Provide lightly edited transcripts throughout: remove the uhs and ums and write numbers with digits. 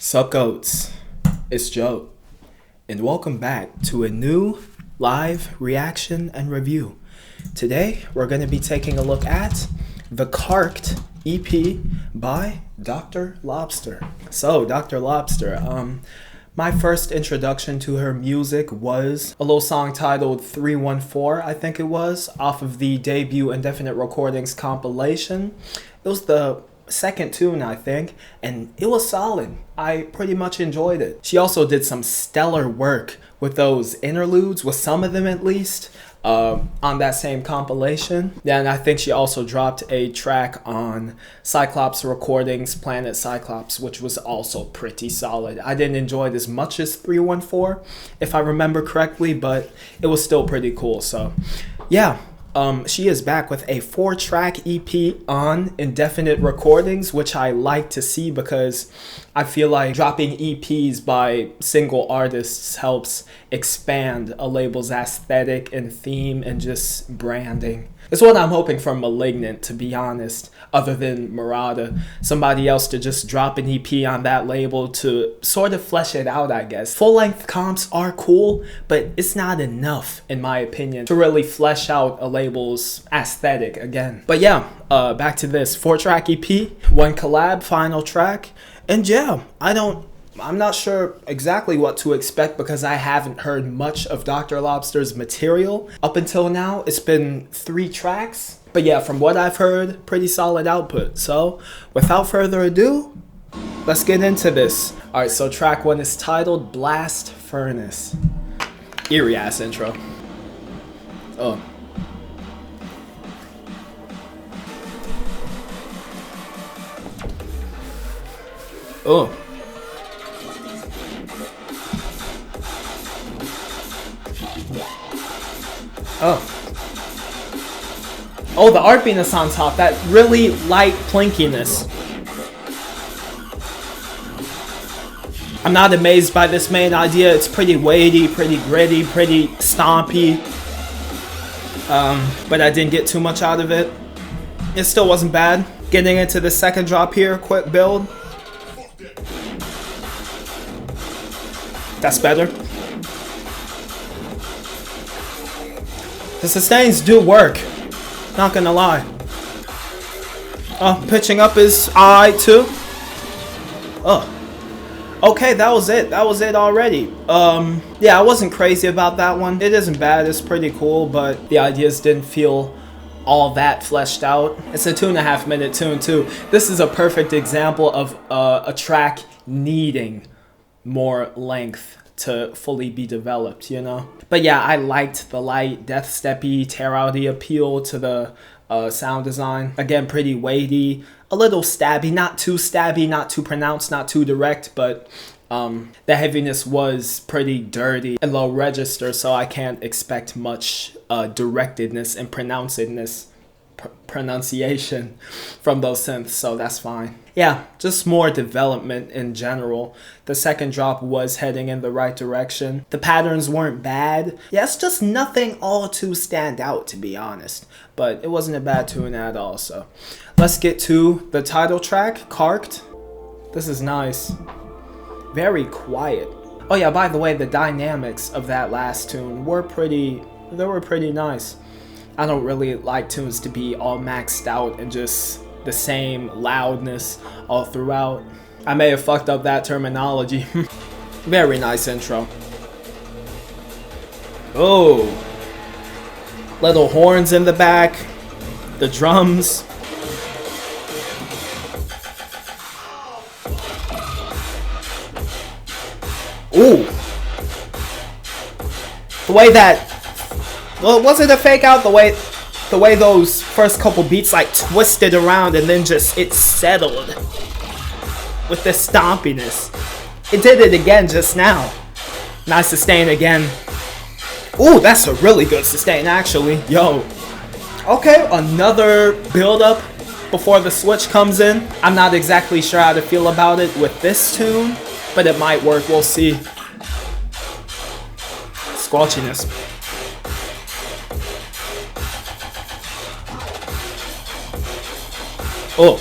Sup goats, it's Joe, and welcome back to a new live reaction and review. Today we're going to be taking a look at the Carked EP by Dr. Lobster. So Dr. Lobster, my first introduction to her music was a little song titled 314, I think it was, off of the debut Indefinite Recordings compilation. It was the second tune, I think, and it was solid. I pretty much enjoyed it. She also did some stellar work with those interludes, with some of them at least, on that same compilation. Yeah, and I think she also dropped a track on Cyclops Recordings, Planet Cyclops, which was also pretty solid. I didn't enjoy it as much as 314, if I remember correctly, but it was still pretty cool. So yeah, she is back with a 4-track EP on Indefinite Recordings, which I like to see because I feel like dropping EPs by single artists helps expand a label's aesthetic and theme and just branding. It's what I'm hoping for Malignant, to be honest, other than Murata. Somebody else to just drop an EP on that label to sort of flesh it out, I guess. Full-length comps are cool, but it's not enough, in my opinion, to really flesh out a label's aesthetic again. But yeah, back to this 4-track EP, 1 collab, final track. And yeah, I'm not sure exactly what to expect because I haven't heard much of Dr. Lobster's material up until now. It's been 3 tracks. But yeah, from what I've heard, pretty solid output. So without further ado, let's get into this. Alright, so track 1 is titled Blast Furnace. Eerie ass intro. Oh. Oh. Oh. Oh, the artiness on top, that really light plinkiness. I'm not amazed by this main idea. It's pretty weighty, pretty gritty, pretty stompy. But I didn't get too much out of it. It still wasn't bad. Getting into the second drop here, quick build. That's better. The sustains do work. Not gonna lie. Oh, pitching up is alright too. Oh. Okay, that was it. That was it already. Yeah, I wasn't crazy about that one. It isn't bad. It's pretty cool, but the ideas didn't feel all that fleshed out. It's a 2.5 minute tune too. This is a perfect example of a track needing more length to fully be developed, you know? But yeah, I liked the light, death steppy, tear-outy appeal to the sound design. Again, pretty weighty, a little stabby, not too pronounced, not too direct, but the heaviness was pretty dirty and low register, so I can't expect much directedness and pronunciation from those synths, so that's fine. Yeah, just more development in general. The second drop was heading in the right direction. The patterns weren't bad. Yeah, it's just nothing all too stand out, to be honest. But it wasn't a bad tune at all, so. Let's get to the title track, Carked. This is nice. Very quiet. Oh yeah, by the way, the dynamics of that last tune were pretty nice. I don't really like tunes to be all maxed out and just the same loudness all throughout. I may have fucked up that terminology. Very nice intro. Oh. Little horns in the back. The drums. Ooh. The way that... Well, was it a fake out? The way those first couple beats like twisted around and then just it settled with the stompiness. It did it again just now. Nice sustain again. Ooh, that's a really good sustain actually. Yo. Okay, another build up before the switch comes in. I'm not exactly sure how to feel about it with this tune, but it might work. We'll see. Squelchiness. Oh.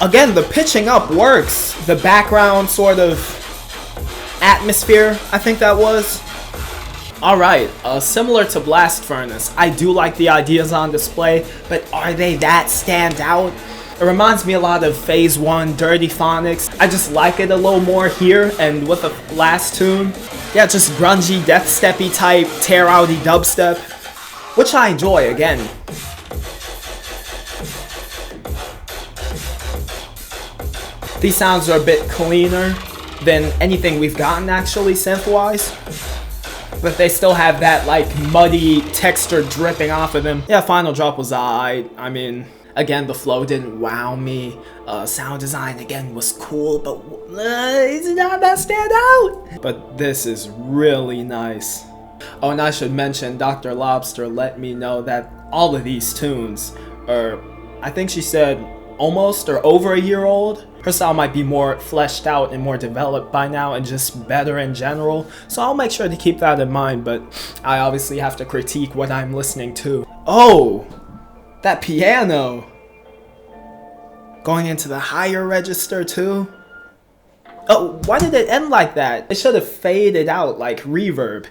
Again, the pitching up works. The background sort of atmosphere, I think that was. Alright, similar to Blast Furnace, I do like the ideas on display, but are they that stand out? It reminds me a lot of Phase 1 Dirty Phonics. I just like it a little more here, and with the last tune, yeah, just grungy, death steppy type, tear outy dubstep, which I enjoy again. These sounds are a bit cleaner than anything we've gotten actually, synth-wise. But they still have that like muddy texture dripping off of them. Yeah, final drop was alright. I mean, again, the flow didn't wow me. Sound design again was cool, but it's not that stand out. But this is really nice. Oh, and I should mention, Dr. Lobster let me know that all of these tunes are, I think she said, almost or over a year old. Her style might be more fleshed out and more developed by now and just better in general, so I'll make sure to keep that in mind, but I obviously have to critique what I'm listening to. Oh, that piano! Going into the higher register too? Oh, why did it end like that? It should have faded out like reverb.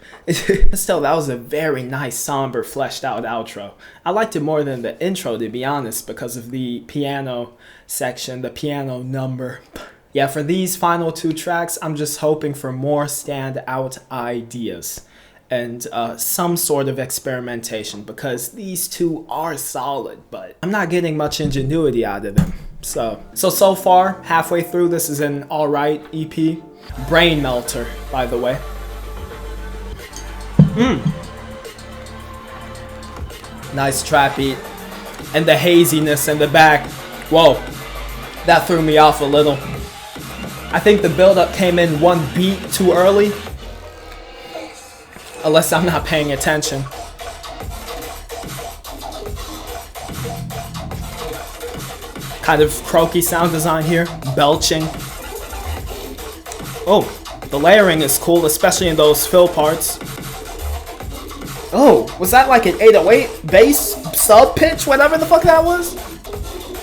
Still, that was a very nice, somber, fleshed out outro. I liked it more than the intro, to be honest, because of the piano section, the piano number. Yeah, for these final two tracks, I'm just hoping for more standout ideas and some sort of experimentation, because these two are solid, but I'm not getting much ingenuity out of them. So far, halfway through, this is an alright EP. Brain Melter, by the way. Nice trap beat. And the haziness in the back. Whoa. That threw me off a little. I think the build-up came in one beat too early. Unless I'm not paying attention. Kind of croaky sound design here. Belching. Oh, the layering is cool, especially in those fill parts. Oh, was that like an 808 bass sub pitch? Whatever the fuck that was?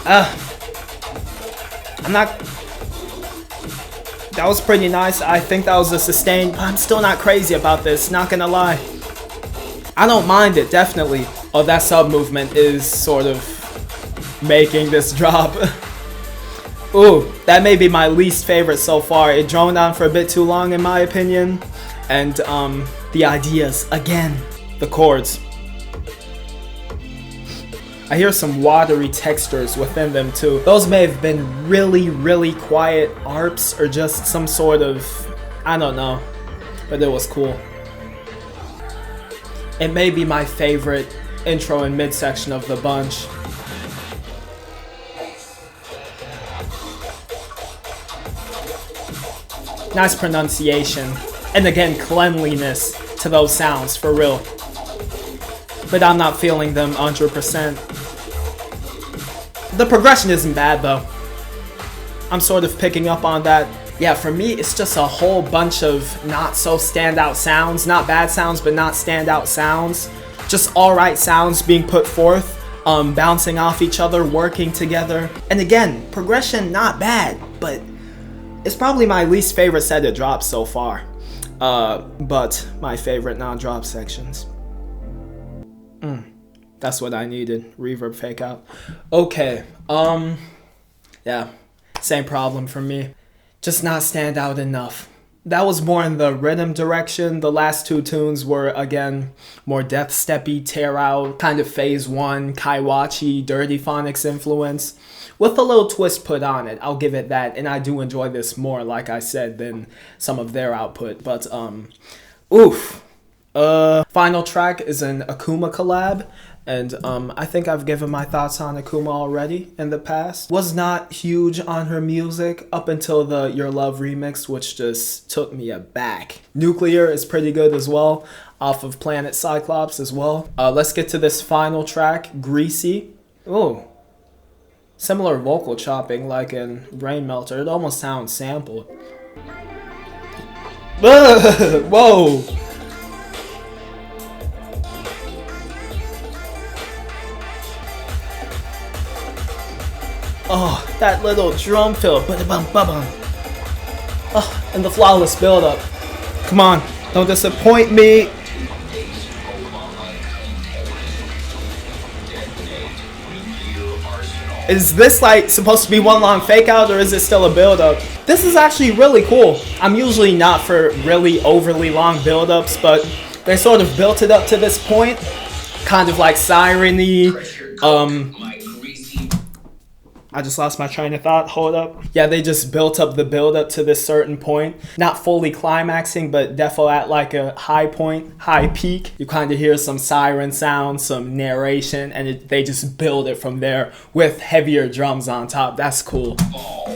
I'm not... That was pretty nice. I think that was a sustained, but I'm still not crazy about this, not gonna lie. I don't mind it, definitely. Oh, that sub movement is sort of making this drop. Ooh, that may be my least favorite so far. It droned on for a bit too long in my opinion. And the ideas, again, the chords. I hear some watery textures within them too. Those may have been really, really quiet arps or just some sort of, I don't know, but it was cool. It may be my favorite intro and midsection of the bunch. Nice pronunciation, and again, cleanliness to those sounds, for real. But I'm not feeling them 100%. The progression isn't bad though. I'm sort of picking up on that. Yeah, for me, it's just a whole bunch of not so standout sounds. Not bad sounds, but not standout sounds. Just alright sounds being put forth, bouncing off each other, working together. And again, progression not bad, but it's probably my least favorite set of drops so far. But my favorite non-drop sections. That's what I needed. Reverb fake out. Okay. Yeah. Same problem for me. Just not stand out enough. That was more in the rhythm direction. The last two tunes were, again, more death steppy, tear out, kind of phase 1, Kaiwachi, Dirty Phonics influence. With a little twist put on it, I'll give it that, and I do enjoy this more, like I said, than some of their output, but, oof. Final track is an AKVMA collab, and, I think I've given my thoughts on AKVMA already in the past. Was not huge on her music up until the Your Love remix, which just took me aback. Nuclear is pretty good as well, off of Planet Cyclops as well. Let's get to this final track, Greasy. Ooh. Similar vocal chopping like in Brain Melter. It almost sounds sampled. Whoa! Oh, that little drum fill. Ba-da-bum, ba-bum. Oh, and the flawless build-up. Come on, don't disappoint me. Is this like supposed to be one long fake out, or is it still a build-up? This is actually really cool. I'm usually not for really overly long build-ups, but they sort of built it up to this point. Kind of like siren-y. I just lost my train of thought. Hold up. Yeah, they just built up the build-up to this certain point. Not fully climaxing, but defo at like a high point, high peak. You kind of hear some siren sound, some narration, and they just build it from there with heavier drums on top. That's cool. Oh.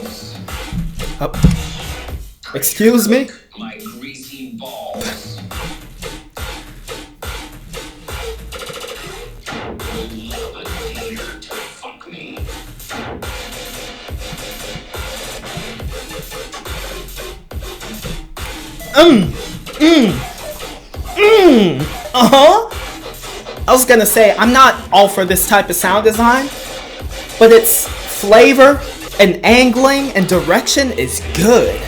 Excuse me? My greasy balls. I was gonna say, I'm not all for this type of sound design, but its flavor and angling and direction is good.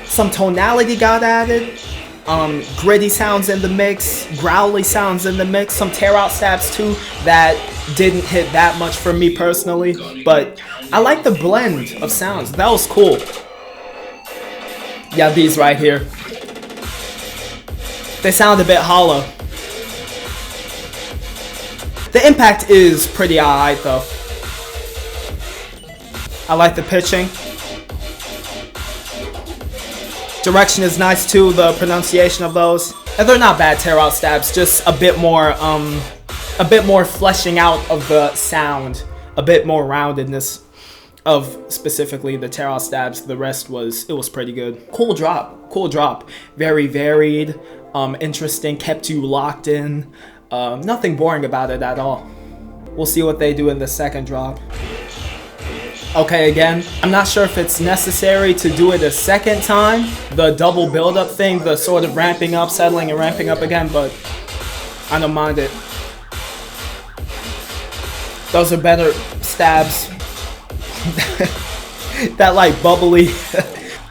Some tonality got added, gritty sounds in the mix, growly sounds in the mix, some tear out stabs too that didn't hit that much for me personally, but I like the blend of sounds. That was cool. Yeah, these right here. They sound a bit hollow. The impact is pretty alright though. I like the pitching. Direction is nice too, the pronunciation of those. And they're not bad tear out stabs, just a bit more fleshing out of the sound, a bit more roundedness of specifically the tear out stabs. The rest was pretty good. Cool drop. Very varied, interesting, kept you locked in. Nothing boring about it at all. We'll see what they do in the second drop. Okay, again, I'm not sure if it's necessary to do it a second time, the double build-up thing, the sort of ramping up, settling, and ramping up again, but I don't mind it. Those are better stabs. That like bubbly.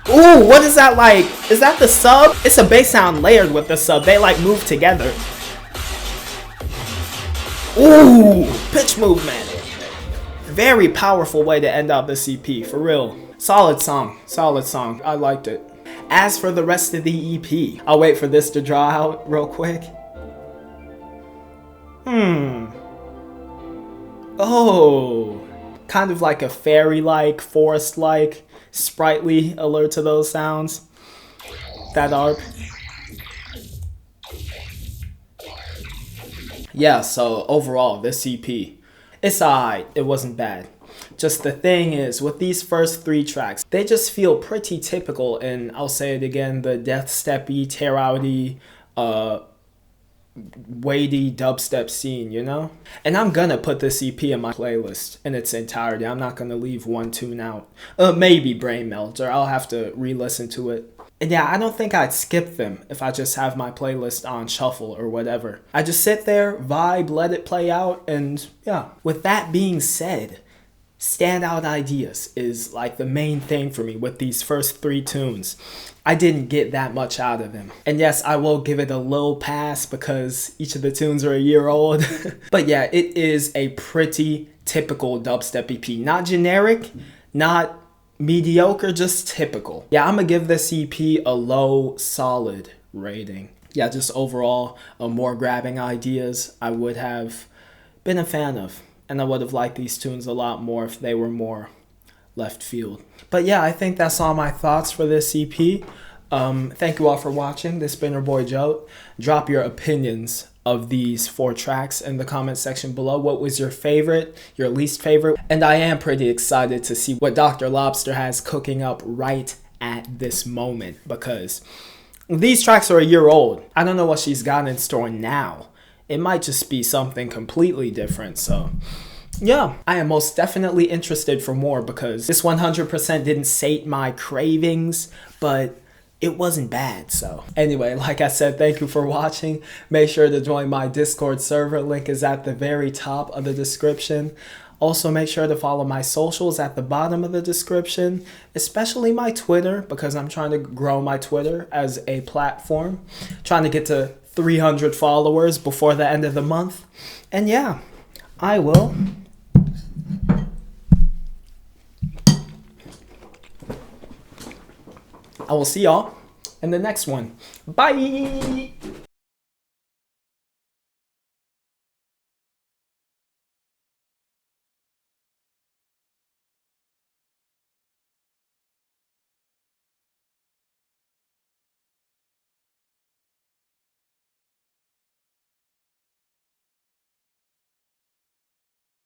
Ooh, what is that like? Is that the sub? It's a bass sound layered with the sub. They like move together. Ooh, pitch movement. Very powerful way to end out the EP, for real. Solid song. I liked it. As for the rest of the EP, I'll wait for this to draw out real quick. Oh, kind of like a fairy-like, forest-like, sprightly alert to those sounds. That ARP. Yeah, so overall, this EP, it's alright. It wasn't bad. Just the thing is, with these first 3 tracks, they just feel pretty typical, and I'll say it again, the death steppy, tear outy, weighty dubstep scene, you know? And I'm gonna put this EP in my playlist in its entirety. I'm not gonna leave one tune out. Maybe Brain Melter. I'll have to re-listen to it. And yeah, I don't think I'd skip them if I just have my playlist on shuffle or whatever. I just sit there, vibe, let it play out, and yeah. With that being said, standout ideas is like the main thing for me with these first 3 tunes. I didn't get that much out of them. And yes, I will give it a little pass because each of the tunes are a year old. But yeah, it is a pretty typical dubstep EP. Not generic, not mediocre, just typical. Yeah, I'm gonna give this EP a low, solid rating. Yeah, just overall, more grabbing ideas I would have been a fan of. And I would have liked these tunes a lot more if they were more left field. But yeah, I think that's all my thoughts for this EP. Thank you all for watching. This has been your boy JOAT. Drop your opinions of these 4 tracks in the comment section below. What was your favorite, your least favorite? And I am pretty excited to see what Dr. Lobster has cooking up right at this moment, because these tracks are a year old. I don't know what she's got in store now. It might just be something completely different. So yeah, I am most definitely interested for more, because this 100% didn't sate my cravings, but it wasn't bad. So anyway, like I said, thank you for watching. Make sure to join my Discord server. Link is at the very top of the description. Also, make sure to follow my socials at the bottom of the description, especially my Twitter, because I'm trying to grow my Twitter as a platform. Trying to get to 300 followers before the end of the month. And yeah, I will see y'all in the next one. Bye!